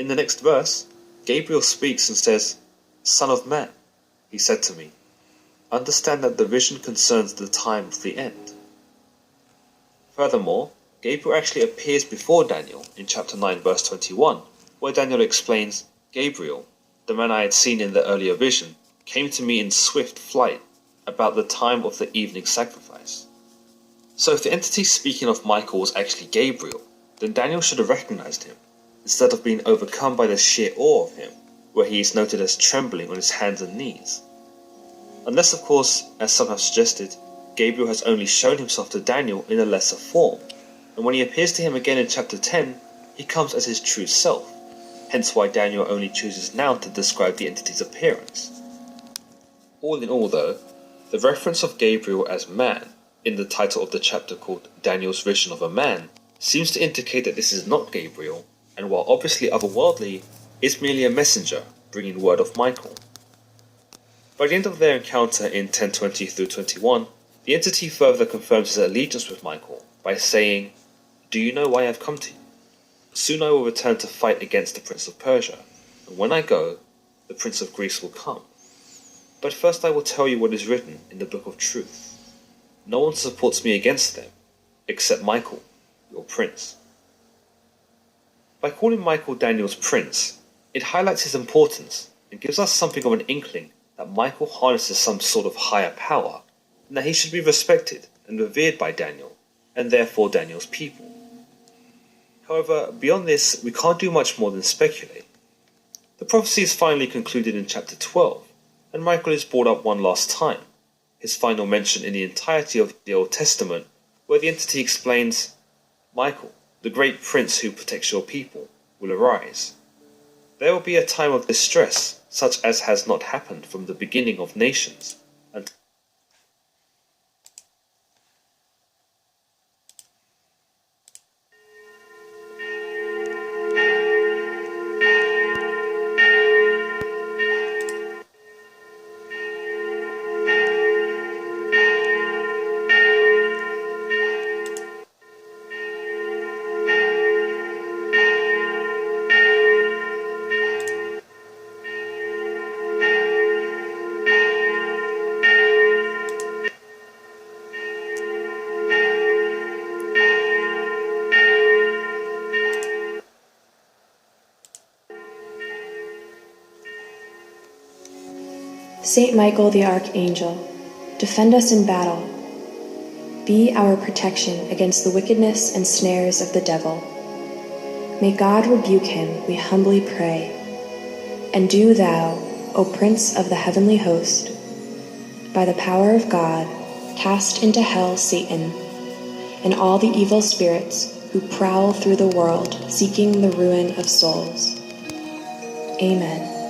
In the next verse, Gabriel speaks and says, "Son of man," he said to me, "understand that the vision concerns the time of the end." Furthermore, Gabriel actually appears before Daniel in chapter 9 verse 21, where Daniel explains, "Gabriel, the man I had seen in the earlier vision, came to me in swift flight about the time of the evening sacrifice." So if the entity speaking of Michael was actually Gabriel, then Daniel should have recognized him, instead of being overcome by the sheer awe of him, where he is noted as trembling on his hands and knees. Unless, of course, as some have suggested, Gabriel has only shown himself to Daniel in a lesser form, and when he appears to him again in chapter 10, he comes as his true self, hence why Daniel only chooses now to describe the entity's appearance. All in all though, the reference of Gabriel as man in the title of the chapter called Daniel's Vision of a Man seems to indicate that this is not Gabriel, and while obviously otherworldly, is merely a messenger bringing word of Michael. By the end of their encounter in 10:20 through 21, the entity further confirms his allegiance with Michael by saying, "Do you know why I have come to you? Soon I will return to fight against the Prince of Persia, and when I go, the Prince of Greece will come. But first I will tell you what is written in the Book of Truth. No one supports me against them, except Michael, your prince." By calling Michael Daniel's prince, it highlights his importance and gives us something of an inkling that Michael harnesses some sort of higher power, and that he should be respected and revered by Daniel, and therefore Daniel's people. However, beyond this, we can't do much more than speculate. The prophecy is finally concluded in chapter 12, and Michael is brought up one last time, his final mention in the entirety of the Old Testament, where the entity explains, "Michael, the great prince who protects your people, will arise. There will be a time of distress, such as has not happened from the beginning of nations, until Saint Michael the Archangel, defend us in battle. Be our protection against the wickedness and snares of the devil. May God rebuke him, we humbly pray. And do thou, O Prince of the heavenly host, by the power of God, cast into hell Satan and all the evil spirits who prowl through the world seeking the ruin of souls. Amen.